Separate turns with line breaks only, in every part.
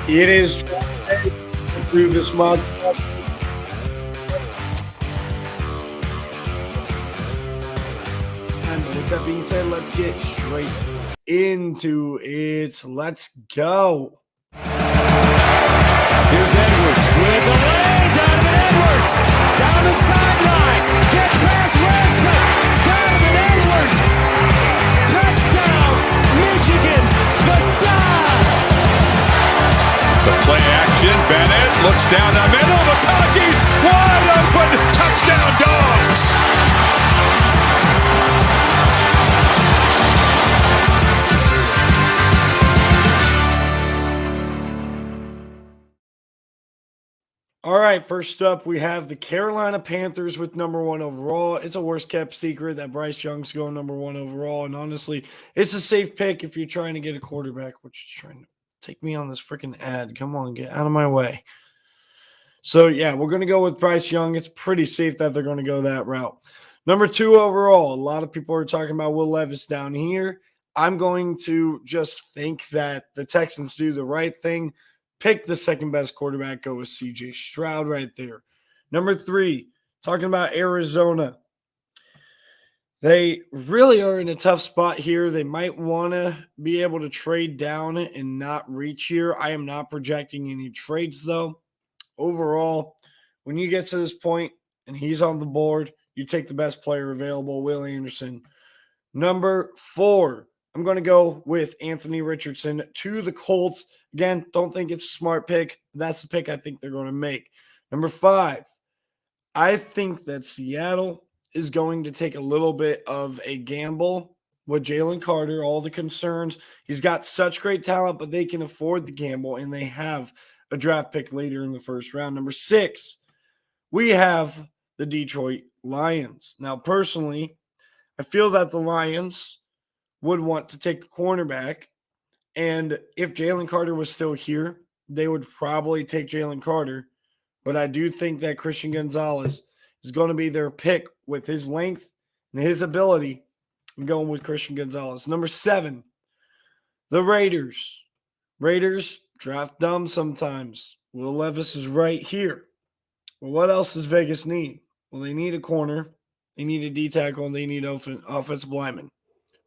It is through this month. And with that being said, let's get straight into it. Let's go.
Here's Edwards with the legs. Donovan Edwards down the sideline. Gets past Ransom. Donovan Edwards. Touchdown, Michigan. The dive.
The play action. Bennett looks down the middle. McConkey's wide open. Touchdown, Dogs.
All right, first up, we have the Carolina Panthers with number 1 overall. It's a worst-kept secret that Bryce Young's going number 1 overall, and honestly, it's a safe pick if you're trying to get a quarterback, which is trying to take me on this freaking ad. Come on, get out of my way. So, yeah, we're going to go with Bryce Young. It's pretty safe that they're going to go that route. Number 2 overall, a lot of people are talking about Will Levis down here. I'm going to just think that the Texans do the right thing. Pick the second best quarterback, go with CJ Stroud right there. Number 3, talking about Arizona. They really are in a tough spot here. They might want to be able to trade down and not reach here. I am not projecting any trades, though. Overall, when you get to this point and he's on the board, you take the best player available, Will Anderson. Number 4, I'm going to go with Anthony Richardson to the Colts. Again, don't think it's a smart pick. That's the pick I think they're going to make. Number 5, I think that Seattle is going to take a little bit of a gamble with Jalen Carter, all the concerns. He's got such great talent, but they can afford the gamble, and they have a draft pick later in the first round. Number 6, we have the Detroit Lions. Now, personally, I feel that the Lions would want to take a cornerback. And if Jalen Carter was still here, they would probably take Jalen Carter. But I do think that Christian Gonzalez is going to be their pick with his length and his ability. I'm going with Christian Gonzalez. Number 7, the Raiders. Raiders draft dumb sometimes. Will Levis is right here. Well, what else does Vegas need? Well, they need a corner. They need a D tackle, and they need offensive lineman.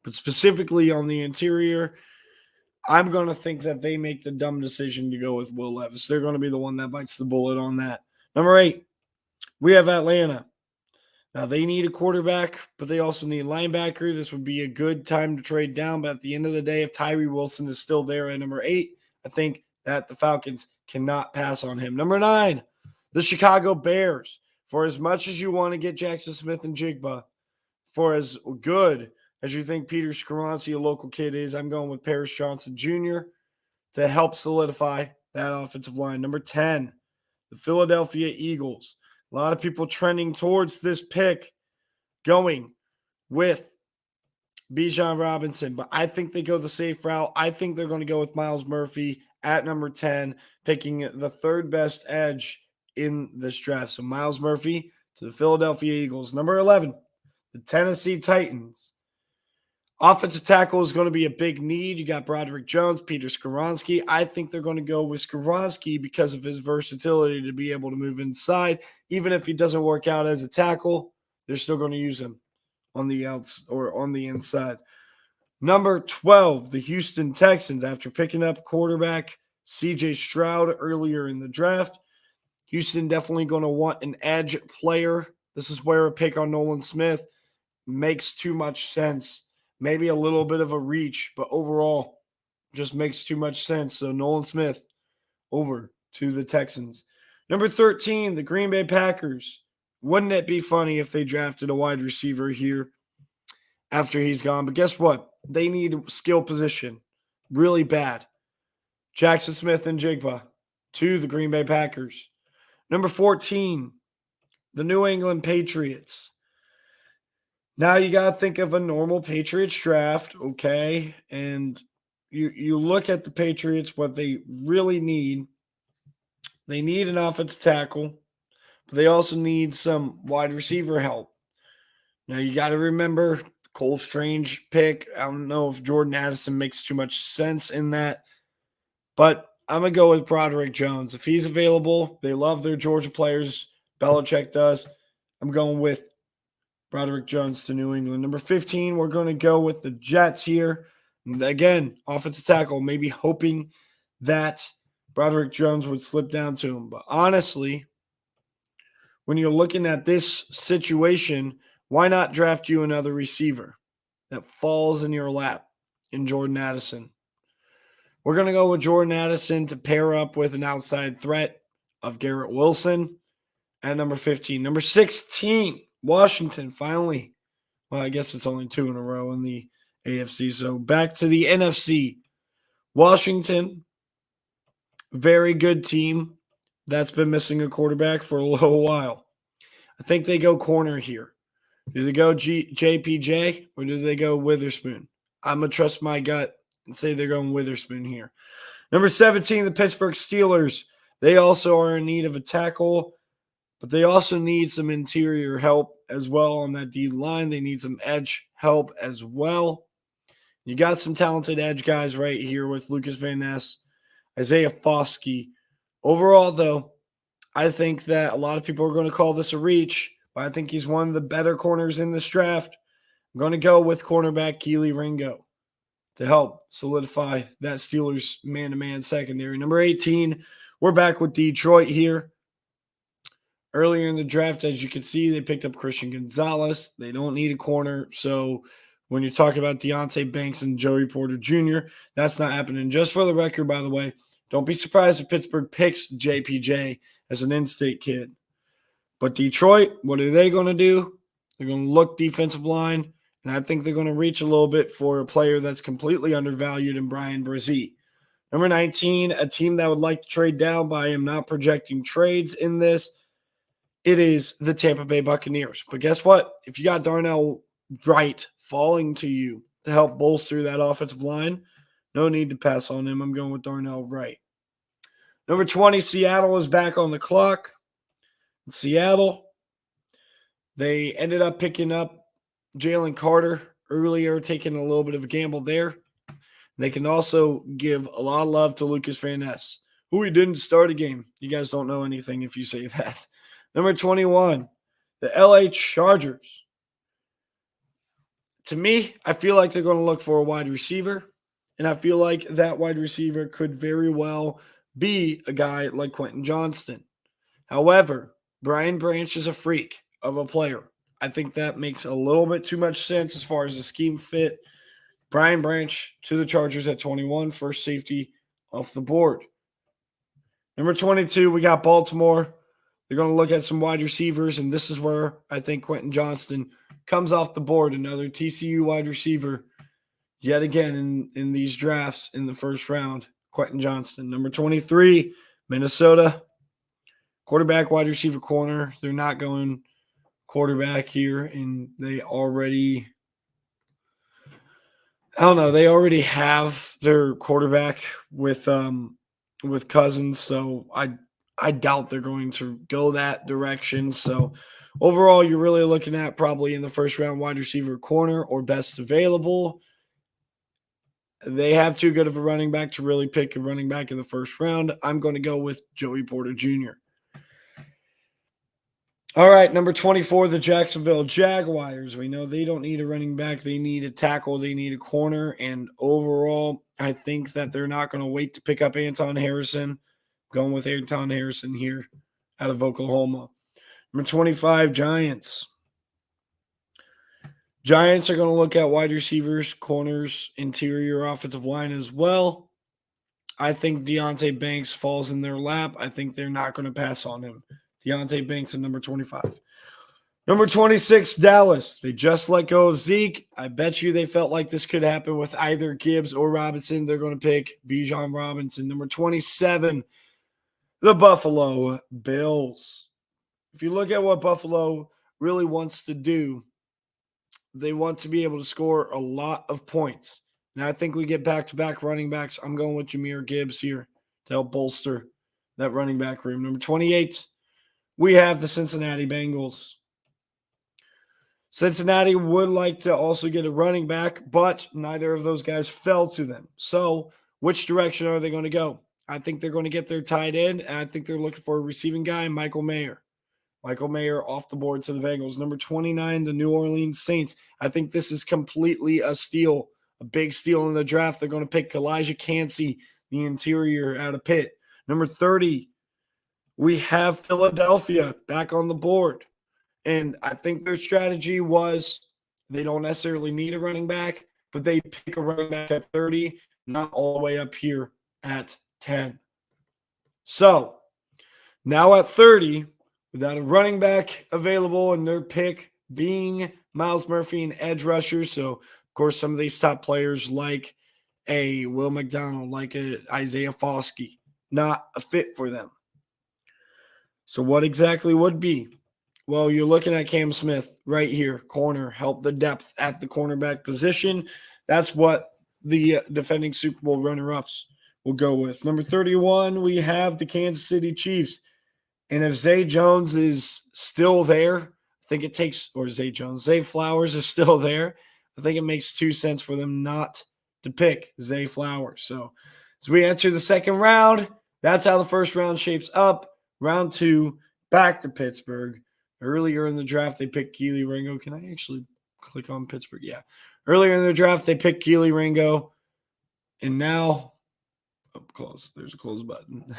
But specifically on the interior, I'm going to think that they make the dumb decision to go with Will Levis. They're going to be the one that bites the bullet on that. Number 8, we have Atlanta. Now, they need a quarterback, but they also need a linebacker. This would be a good time to trade down. But at the end of the day, if Tyree Wilson is still there at number 8, I think that the Falcons cannot pass on him. Number 9, the Chicago Bears. For as much as you want to get Jackson Smith and Jigba, for as good as you think Peter Skoronski, a local kid, is, I'm going with Paris Johnson Jr. to help solidify that offensive line. Number 10, the Philadelphia Eagles. A lot of people trending towards this pick going with Bijan Robinson, but I think they go the safe route. I think they're going to go with Myles Murphy at number 10, picking the third best edge in this draft. So Myles Murphy to the Philadelphia Eagles. Number 11, the Tennessee Titans. Offensive tackle is going to be a big need. You got Broderick Jones, Peter Skoronski. I think they're going to go with Skoronski because of his versatility to be able to move inside. Even if he doesn't work out as a tackle, they're still going to use him on the outs or on the inside. Number 12, the Houston Texans. After picking up quarterback CJ Stroud earlier in the draft, Houston definitely going to want an edge player. This is where a pick on Nolan Smith makes too much sense. Maybe a little bit of a reach, but overall just makes too much sense. So Nolan Smith over to the Texans. Number 13, the Green Bay Packers. Wouldn't it be funny if they drafted a wide receiver here after he's gone? But guess what? They need a skill position really bad. Jackson Smith and Jigba to the Green Bay Packers. Number 14, the New England Patriots. Now you got to think of a normal Patriots draft, okay? And you look at the Patriots, what they really need. They need an offensive tackle, but they also need some wide receiver help. Now you got to remember Cole Strange pick. I don't know if Jordan Addison makes too much sense in that, but I'm going to go with Broderick Jones. If he's available, they love their Georgia players. Belichick does. I'm going with Broderick Jones to New England. Number 15, we're going to go with the Jets here. And again, offensive tackle, maybe hoping that Broderick Jones would slip down to him. But honestly, when you're looking at this situation, why not draft you another receiver that falls in your lap in Jordan Addison? We're going to go with Jordan Addison to pair up with an outside threat of Garrett Wilson at number 15. Number 16, Washington, finally. Well, I guess it's only 2 in a row in the AFC. So back to the NFC. Washington, very good team that's been missing a quarterback for a little while. I think they go corner here. Do they go JPJ or do they go Witherspoon? I'm going to trust my gut and say they're going Witherspoon here. Number 17, the Pittsburgh Steelers. They also are in need of a tackle, but they also need some interior help as well on that D line. They need some edge help as well. You got some talented edge guys right here with Lucas Van Ness, Isaiah Foskey. Overall, though, I think that a lot of people are going to call this a reach, but I think he's one of the better corners in this draft. I'm going to go with cornerback Keely Ringo to help solidify that Steelers man-to-man secondary. Number 18, we're back with Detroit here. Earlier in the draft, as you can see, they picked up Christian Gonzalez. They don't need a corner. So when you're talking about Deonte Banks and Joey Porter Jr., that's not happening. Just for the record, by the way, don't be surprised if Pittsburgh picks JPJ as an in-state kid. But Detroit, what are they going to do? They're going to look defensive line, and I think they're going to reach a little bit for a player that's completely undervalued in Brian Brzee. Number 19, a team that would like to trade down, but I am not projecting trades in this. It is the Tampa Bay Buccaneers. But guess what? If you got Darnell Wright falling to you to help bolster that offensive line, no need to pass on him. I'm going with Darnell Wright. Number 20, Seattle is back on the clock. In Seattle, they ended up picking up Jalen Carter earlier, taking a little bit of a gamble there. They can also give a lot of love to Lucas Van Ness, who he didn't start a game. You guys don't know anything if you say that. Number 21, the LA Chargers. To me, I feel like they're going to look for a wide receiver, and I feel like that wide receiver could very well be a guy like Quentin Johnston. However, Brian Branch is a freak of a player. I think that makes a little bit too much sense as far as the scheme fit. Brian Branch to the Chargers at 21, first safety off the board. Number 22, we got Baltimore. They're going to look at some wide receivers, and this is where I think Quentin Johnston comes off the board, another TCU wide receiver. Yet again in these drafts in the first round, Quentin Johnston. Number 23, Minnesota. Quarterback, wide receiver, corner. They're not going quarterback here, and they already have their quarterback with Cousins, so I doubt they're going to go that direction. So overall, you're really looking at probably in the first round wide receiver, corner, or best available. They have too good of a running back to really pick a running back in the first round. I'm going to go with Joey Porter Jr. All right, number 24, the Jacksonville Jaguars. We know they don't need a running back. They need a tackle. They need a corner. And overall, I think that they're not going to wait to pick up Anton Harrison. Going with Anton Harrison here out of Oklahoma. Number 25, Giants. Giants are going to look at wide receivers, corners, interior offensive line as well. I think Deonte Banks falls in their lap. I think they're not going to pass on him. Deonte Banks at number 25. Number 26, Dallas. They just let go of Zeke. I bet you they felt like this could happen with either Gibbs or Robinson. They're going to pick Bijan Robinson. Number 27, the Buffalo Bills. If you look at what Buffalo really wants to do, they want to be able to score a lot of points. Now, I think we get back-to-back running backs. I'm going with Jahmyr Gibbs here to help bolster that running back room. Number 28, we have the Cincinnati Bengals. Cincinnati would like to also get a running back, but neither of those guys fell to them. So which direction are they going to go? I think they're going to get their tight end, and I think they're looking for a receiving guy, Michael Mayer. Michael Mayer off the board to the Bengals. Number 29, the New Orleans Saints. I think this is completely a steal, a big steal in the draft. They're going to pick Elijah Cansey, the interior out of Pitt. Number 30, we have Philadelphia back on the board. And I think their strategy was they don't necessarily need a running back, but they pick a running back at 30, not all the way up here at 10. So now at 30, without a running back available and their pick being Miles Murphy and edge rushers. So, of course, some of these top players like a Will McDonald, like a Isaiah Foskey, not a fit for them. So what exactly would be? Well, you're looking at Cam Smith right here, corner, help the depth at the cornerback position. That's what the defending Super Bowl runner-ups will go with. Number 31, we have the Kansas City Chiefs. And if Zay Jones is still there, I think it takes, or Zay Flowers is still there, I think it makes 2 cents for them not to pick Zay Flowers. So as we enter the second round, that's how the first round shapes up. Round 2, back to Pittsburgh. Earlier in the draft, they picked Keely Ringo. Can I actually click on Pittsburgh? Yeah. Earlier in the draft, they picked Keely Ringo. And now, close. There's a close button.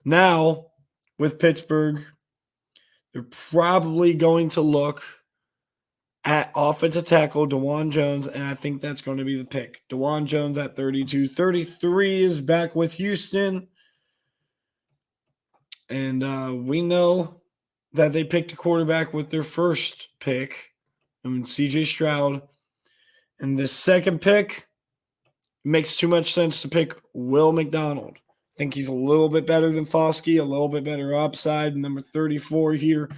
Now, with Pittsburgh, they're probably going to look at offensive tackle DeJuan Jones, and I think that's going to be the pick. DeJuan Jones at 32. 33 is back with Houston. And we know that they picked a quarterback with their first pick. C.J. Stroud. And the second pick, it makes too much sense to pick Will McDonald. I think he's a little bit better than Foskey, a little bit better upside. Number 34 here.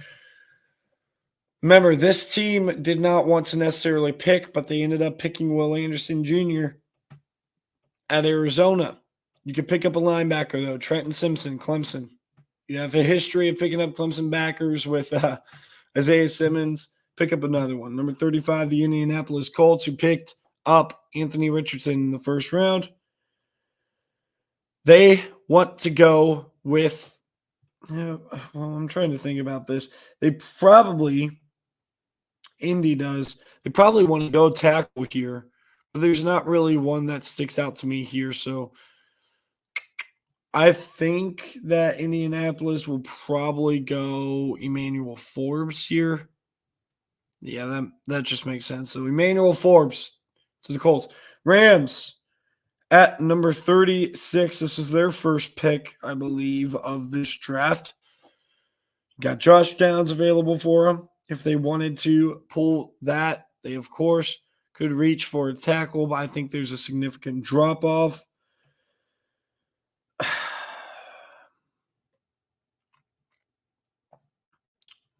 Remember, this team did not want to necessarily pick, but they ended up picking Will Anderson Jr. at Arizona. You could pick up a linebacker, though. Trenton Simpson, Clemson. You have a history of picking up Clemson backers with Isaiah Simmons. Pick up another one. Number 35, the Indianapolis Colts, who picked up Anthony Richardson in the first round. They want to go with, I'm trying to think about this. Indy does. They probably want to go tackle here, but there's not really one that sticks out to me here. So I think that Indianapolis will probably go Emmanuel Forbes here. Yeah, that just makes sense. So Emmanuel Forbes to the Colts. Rams at number 36. This is their first pick, I believe, of this draft. Got Josh Downs available for them. If they wanted to pull that, they, of course, could reach for a tackle, but I think there's a significant drop-off.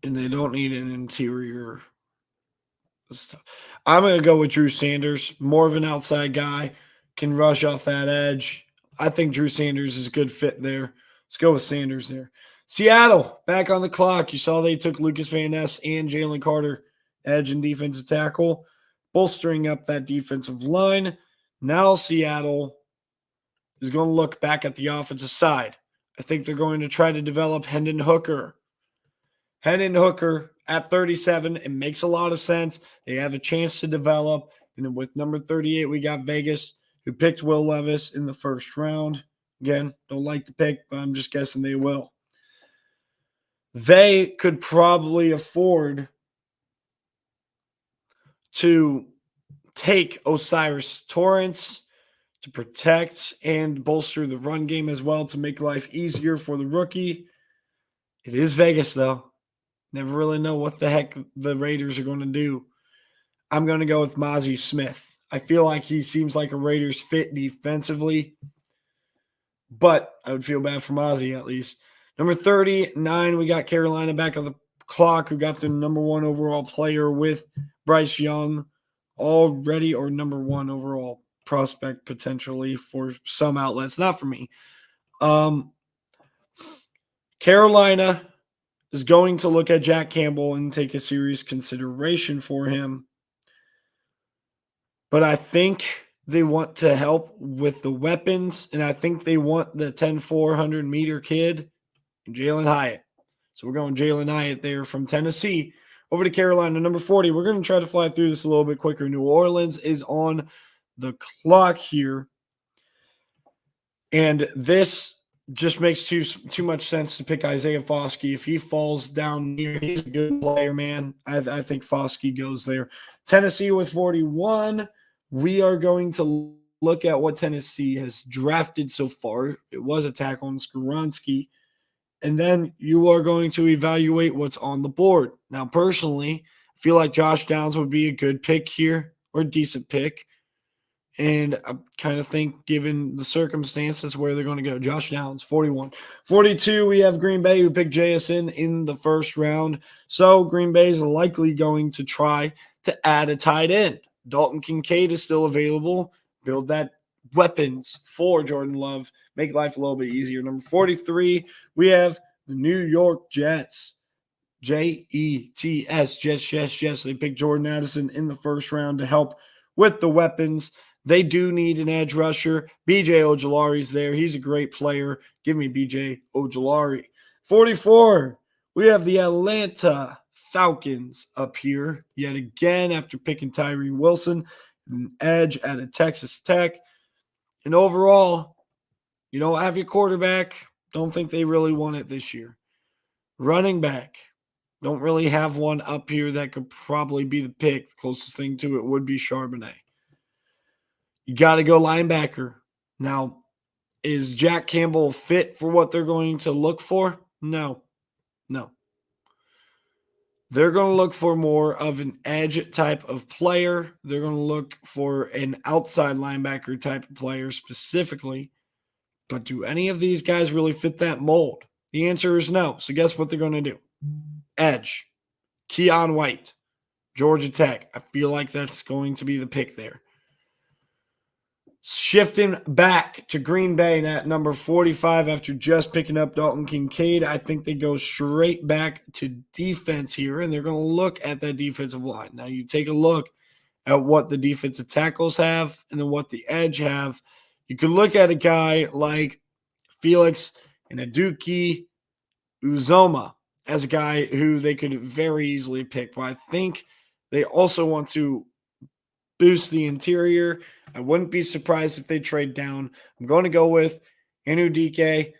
And they don't need an interior stuff. I'm going to go with Drew Sanders, more of an outside guy, can rush off that edge. I think Drew Sanders is a good fit there. Let's go with Sanders there. Seattle, back on the clock. You saw they took Lucas Van Ness and Jalen Carter, edge and defensive tackle, bolstering up that defensive line. Now Seattle is going to look back at the offensive side. I think they're going to try to develop Hendon Hooker. Hendon Hooker at 37, it makes a lot of sense. They have a chance to develop. And then with number 38, we got Vegas, who picked Will Levis in the first round. Again, don't like the pick, but I'm just guessing they will. They could probably afford to take Osiris Torrance to protect and bolster the run game as well to make life easier for the rookie. It is Vegas, though. Never really know what the heck the Raiders are going to do. I'm going to go with Mozzie Smith. I feel like he seems like a Raiders fit defensively, but I would feel bad for Mozzie at least. Number 39, we got Carolina back on the clock, who got the number 1 overall player with Bryce Young already, or number 1 overall prospect potentially for some outlets, not for me. Carolina is going to look at Jack Campbell and take a serious consideration for him. But I think they want to help with the weapons, and I think they want the 10-400-meter kid, Jalen Hyatt. So we're going Jalen Hyatt there from Tennessee over to Carolina, number 40. We're going to try to fly through this a little bit quicker. New Orleans is on the clock here, and this just makes too much sense to pick Isaiah Foskey. If he falls down near, he's a good player, man. I think Foskey goes there. Tennessee with 41. We are going to look at what Tennessee has drafted so far. It was a tackle on Skoronski. And then you are going to evaluate what's on the board. Now, personally, I feel like Josh Downs would be a good pick here, or a decent pick. And I kind of think, given the circumstances, where they're going to go. Josh Downs, 41. 42, we have Green Bay, who picked JSN in the first round. So Green Bay is likely going to try to add a tight end. Dalton Kincaid is still available. Build that weapons for Jordan Love. Make life a little bit easier. Number 43, we have the New York Jets. Jets, Jets. They picked Jordan Addison in the first round to help with the weapons. They do need an edge rusher. B.J. Ojolari's there. He's a great player. Give me B.J. Ojolari. 44, we have the Atlanta Falcons up here yet again after picking Tyree Wilson, an edge out of Texas Tech. And overall, you don't have your quarterback. Don't think they really want it this year. Running back. Don't really have one up here that could probably be the pick. The closest thing to it would be Charbonnet. You got to go linebacker. Now, is Jack Campbell fit for what they're going to look for? No. They're going to look for more of an edge type of player. They're going to look for an outside linebacker type of player specifically. But do any of these guys really fit that mold? The answer is no. So guess what they're going to do? Edge. Keon White. Georgia Tech. I feel like that's going to be the pick there. Shifting back to Green Bay at number 45 after just picking up Dalton Kincaid, I think they go straight back to defense here, and they're going to look at that defensive line. Now, you take a look at what the defensive tackles have and then what the edge have. You could look at a guy like Felix Inaduki Uzoma as a guy who they could very easily pick, but I think they also want to boost the interior. I wouldn't be surprised if they trade down. I'm going to go with Inudike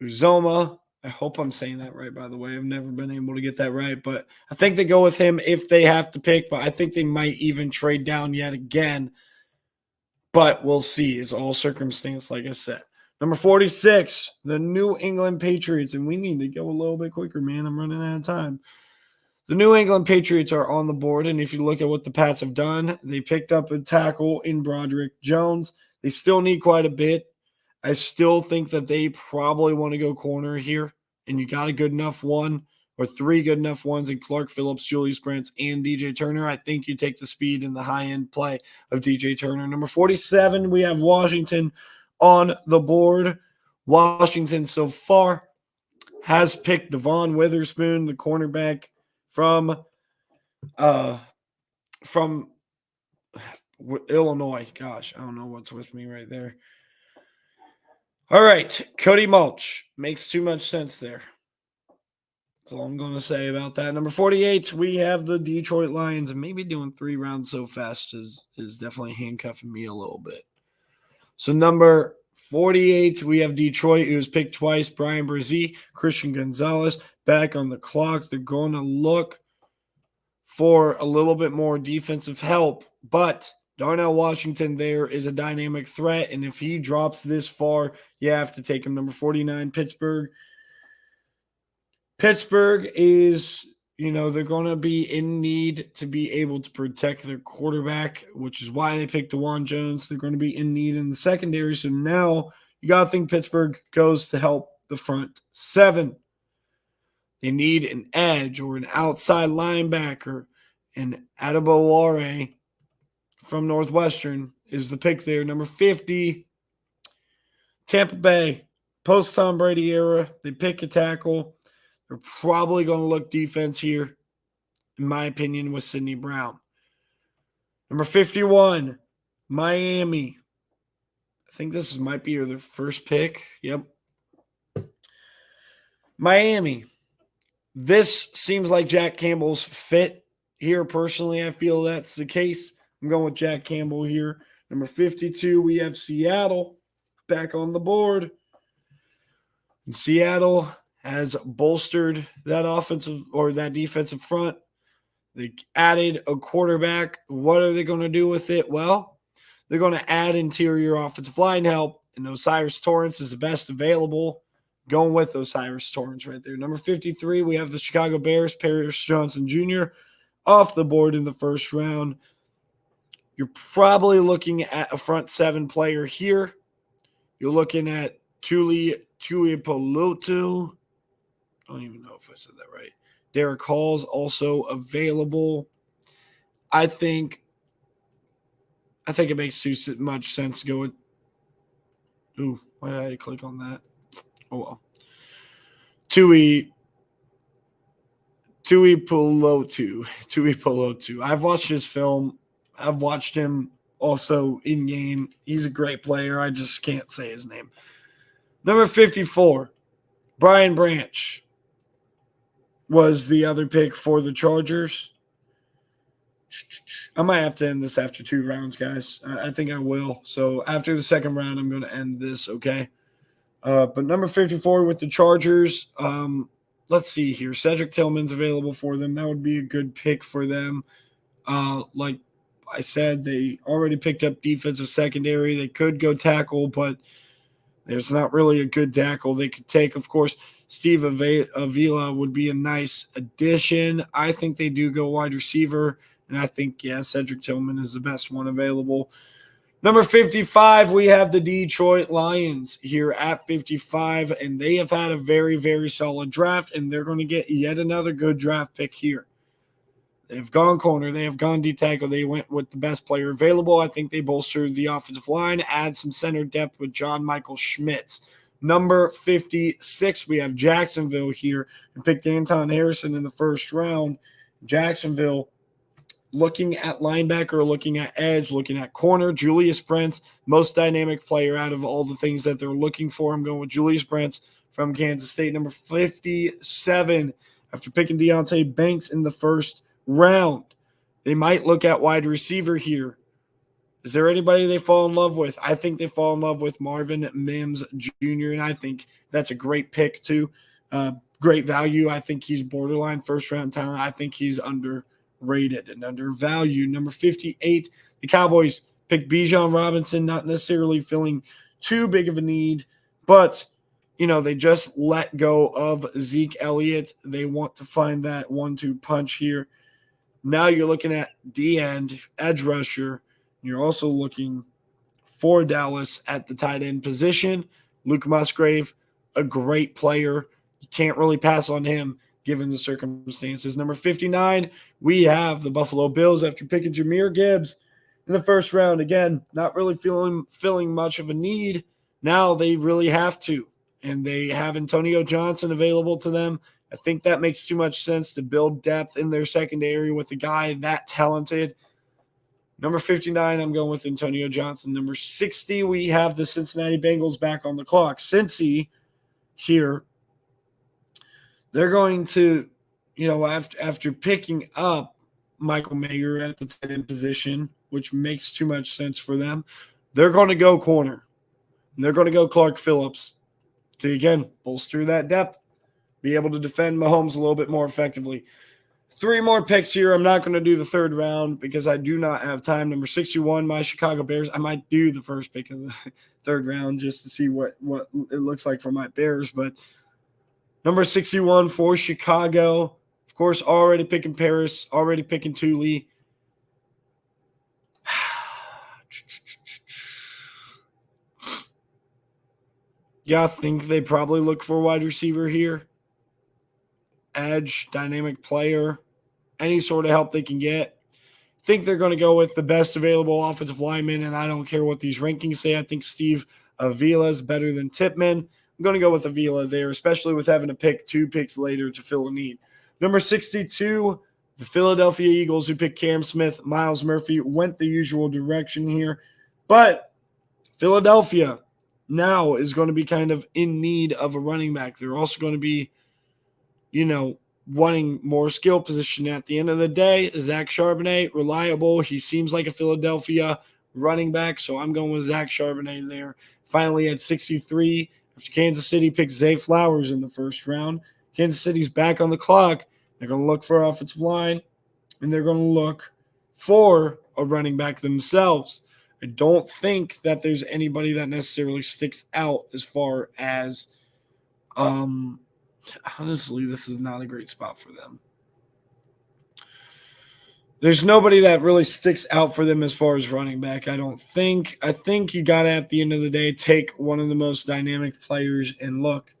Uzoma. I hope I'm saying that right, by the way. I've never been able to get that right, but I think they go with him if they have to pick, but I think they might even trade down yet again. But we'll see. It's all circumstance, like I said. Number 46, the New England Patriots, and we need to go a little bit quicker, man. I'm running out of time. The New England Patriots are on the board, and if you look at what the Pats have done, they picked up a tackle in Broderick Jones. They still need quite a bit. I still think that they probably want to go corner here, and you got a good enough one or three good enough ones in Clark Phillips, Julius Brents, and DJ Turner. I think you take the speed and the high-end play of DJ Turner. Number 47, we have Washington on the board. Washington so far has picked Devon Witherspoon, the cornerback from Illinois. Gosh, I don't know what's with me right there. All right, Cody Mulch makes too much sense there. That's all I'm going to say about that. Number 48, we have the Detroit Lions, and maybe doing 3 rounds so fast is definitely handcuffing me a little bit. So number 48, we have Detroit, who was picked twice. Brian Brzee, Christian Gonzalez back on the clock. They're going to look for a little bit more defensive help, but Darnell Washington there is a dynamic threat, and if he drops this far, you have to take him. Number 49, Pittsburgh. Pittsburgh is, they're going to be in need to be able to protect their quarterback, which is why they picked DeJuan Jones. They're going to be in need in the secondary, so now you got to think Pittsburgh goes to help the front 7. They need an edge or an outside linebacker, and Adebawore from Northwestern is the pick there. Number 50, Tampa Bay, post-Tom Brady era. They pick a tackle. They're probably going to look defense here, in my opinion, with Sidney Brown. Number 51, Miami. I think this might be their first pick. Yep. Miami. This seems like Jack Campbell's fit here. Personally, I feel that's the case. I'm going with Jack Campbell here. Number 52, we have Seattle back on the board. And Seattle has bolstered that offensive or that defensive front. They added a quarterback. What are they going to do with it? Well, they're going to add interior offensive line help, and Osiris Torrance is the best available. Going with Osiris Torrance right there. Number 53, we have the Chicago Bears, Paris Johnson Jr. off the board in the first round. You're probably looking at a front seven player here. You're looking at Tuipulotu. I don't even know if I said that right. Derek Hall's also available. I think it makes too much sense to go with. Ooh, why did I click on that? Oh well. Tuipulotu. I've watched his film. I've watched him also in game. He's a great player. I just can't say his name. Number 54, Brian Branch was the other pick for the Chargers. I might have to end this after 2 rounds, guys. I think I will. So after the second round, I'm going to end this, okay? But number 54 with the Chargers, let's see here. Cedric Tillman's available for them. That would be a good pick for them. Like I said, they already picked up defensive secondary. They could go tackle, but there's not really a good tackle they could take. Of course, Steve Avila would be a nice addition. I think they do go wide receiver, and I think, yeah, Cedric Tillman is the best one available. Number 55, we have the Detroit Lions here at 55, and they have had a very, very solid draft, and they're going to get yet another good draft pick here. They've gone corner. They have gone D-tackle. They went with the best player available. I think they bolstered the offensive line, add some center depth with John Michael Schmitz. Number 56, we have Jacksonville here and picked Anton Harrison in the first round. Jacksonville looking at linebacker, looking at edge, looking at corner. Julius Brents, most dynamic player out of all the things that they're looking for. I'm going with Julius Brents from Kansas State. Number 57, after picking Deontay Banks in the first round, they might look at wide receiver here. Is there anybody they fall in love with? I think they fall in love with Marvin Mims Jr., and I think that's a great pick too. Great value. I think he's borderline first-round talent. I think he's underrated and undervalued. Number 58, the Cowboys picked Bijan Robinson, not necessarily filling too big of a need, but they just let go of Zeke Elliott. They want to find that 1-2 punch here. Now you're looking at D-end, edge rusher. You're also looking for Dallas at the tight end position. Luke Musgrave, a great player. You can't really pass on him given the circumstances. Number 59, we have the Buffalo Bills after picking Jahmyr Gibbs in the first round. Again, not really filling much of a need. Now they really have to. And they have Antonio Johnson available to them. I think that makes too much sense to build depth in their secondary with a guy that talented. Number 59, I'm going with Antonio Johnson. Number 60, we have the Cincinnati Bengals back on the clock. Cincy here, they're going to, after picking up Michael Mayer at the tight end position, which makes too much sense for them, they're going to go corner. And they're going to go Clark Phillips to, again, bolster that depth, be able to defend Mahomes a little bit more effectively. 3 more picks here. I'm not going to do the third round because I do not have time. Number 61, my Chicago Bears. I might do the first pick of the third round just to see what it looks like for my Bears. But number 61 for Chicago, of course, already picking Paris, already picking Thule. Yeah, I think they probably look for a wide receiver here. Edge, dynamic player, any sort of help they can get. I think they're going to go with the best available offensive lineman, and I don't care what these rankings say. I think Steve Avila is better than Tippmann. I'm going to go with Avila there, especially with having to pick 2 picks later to fill a need. Number 62, the Philadelphia Eagles, who picked Cam Smith. Miles Murphy went the usual direction here. But Philadelphia now is going to be kind of in need of a running back. They're also going to be, wanting more skill position. At the end of the day, Zach Charbonnet, reliable. He seems like a Philadelphia running back, so I'm going with Zach Charbonnet there. Finally at 63, after Kansas City picks Zay Flowers in the first round, Kansas City's back on the clock. They're going to look for offensive line, and they're going to look for a running back themselves. I don't think that there's anybody that necessarily sticks out as far as honestly, this is not a great spot for them. There's nobody that really sticks out for them as far as running back, I don't think. I think you got to, at the end of the day, take one of the most dynamic players and look.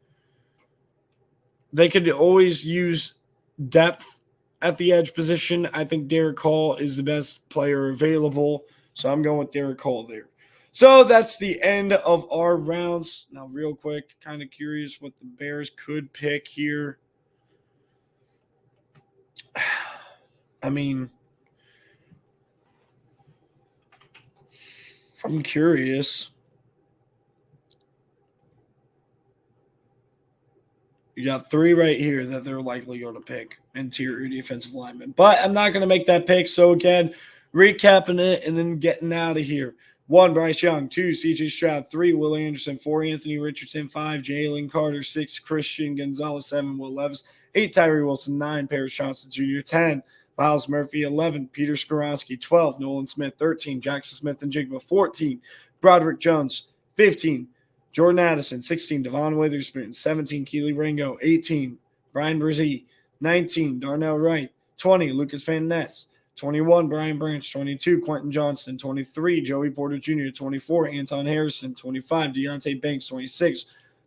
They could always use depth at the edge position. I think Derek Hall is the best player available, so I'm going with Derek Hall there. So that's the end of our rounds. Now, real quick, kind of curious what the Bears could pick here. I mean, I'm curious. You got 3 right here that they're likely going to pick, interior defensive linemen. But I'm not going to make that pick. So, again, recapping it and then getting out of here. 1, Bryce Young. 2, C.J. Stroud. 3, Will Anderson. 4, Anthony Richardson. 5, Jalen Carter. 6, Christian Gonzalez. 7, Will Levis. 8, Tyree Wilson. 9, Paris Johnson Jr. 10, Miles Murphy. 11, Peter Skoronski. 12, Nolan Smith. 13, Jackson Smith and Jigba. 14, Broderick Jones. 15, Jordan Addison. 16, Devon Witherspoon. 17, Keely Ringo. 18, Brian Brzee. 19, Darnell Wright. 20, Lucas Van Ness. 21, Brian Branch. 22, Quentin Johnston. 23, Joey Porter Jr. 24, Anton Harrison. 25, Deontay Banks. 26,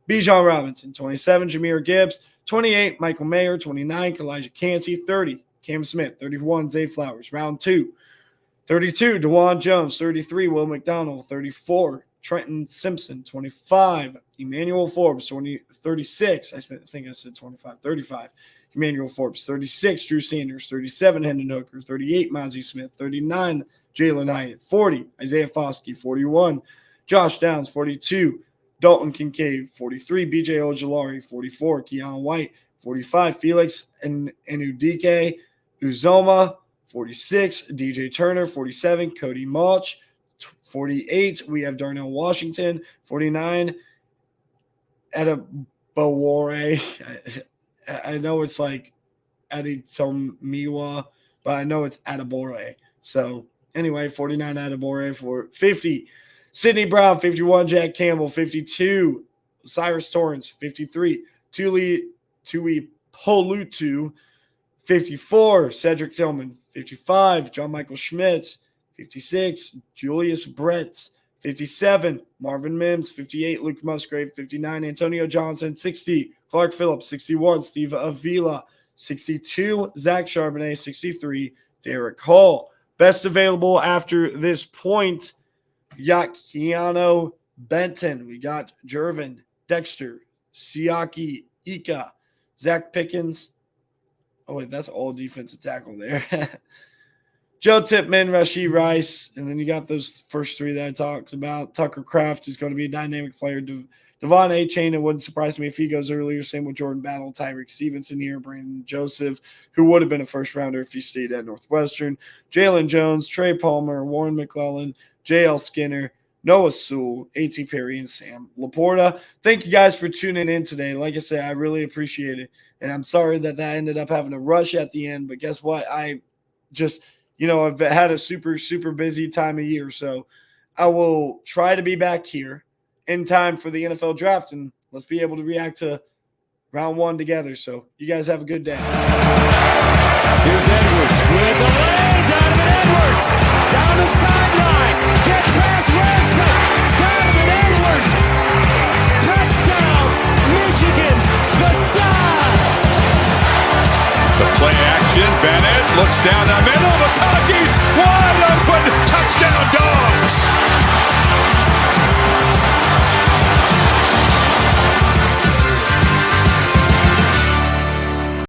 Bijan Robinson. 27, Jahmyr Gibbs. 28, Michael Mayer. 29, Kalijah Cansey. 30, Cam Smith. 31, Zay Flowers. Round 2. 32, DeJuan Jones. 33, Will McDonald. 34, Trenton Simpson. 25, Emmanuel Forbes. 36, I think I said 25. 35, Emmanuel Forbes. 36, Drew Sanders. 37, Hendon Hooker. 38, Mozzie Smith. 39, Jalen Hyatt. 40, Isaiah Foskey. 41, Josh Downs. 42, Dalton Kincaid. 43, BJ Ojolari. 44, Keon White. 45, Felix Enudike Uzoma. 46, DJ Turner. 47, Cody Mulch. 48, we have Darnell Washington. 49, Adebawore. I know it's like Aditomiwa, but I know it's Adebawore. So anyway, 49 Adebawore. For 50, Sidney Brown. 51, Jack Campbell. 52, Cyrus Torrance. 53, Tui Polutu. 54, Cedric Tillman. 55, John Michael Schmitz. 56, Julius Brents. 57, Marvin Mims. 58, Luke Musgrave. 59, Antonio Johnson. 60, Clark Phillips. 61, Steve Avila. 62, Zach Charbonnet. 63, Derek Hall. Best available after this point, we got Keanu Benton. We got Jervin Dexter. Siaki Ika. Zach Pickens. Oh, wait, that's all defensive tackle there. Joe Tippmann, Rashee Rice, and then you got those first 3 that I talked about. Tucker Kraft is going to be a dynamic player. Devon A-Chain, it wouldn't surprise me if he goes earlier. Same with Jordan Battle, Tyreek Stevenson here, Brandon Joseph, who would have been a first-rounder if he stayed at Northwestern. Jalen Jones, Trey Palmer, Warren McClellan, J.L. Skinner, Noah Sewell, A.T. Perry, and Sam Laporta. Thank you guys for tuning in today. Like I said, I really appreciate it. And I'm sorry that ended up having to rush at the end. But guess what? I just – I've had a super, super busy time of year. So I will try to be back here in time for the NFL draft, and let's be able to react to round 1 together. So you guys have a good day.
Here's Edwards with the legs. Donovan Edwards down the sideline. Gets past Ramsey. Donovan Edwards. Touchdown, Michigan. The dive.
The play action. Bennett looks down the middle. McConkey's wide open. Touchdown, dog.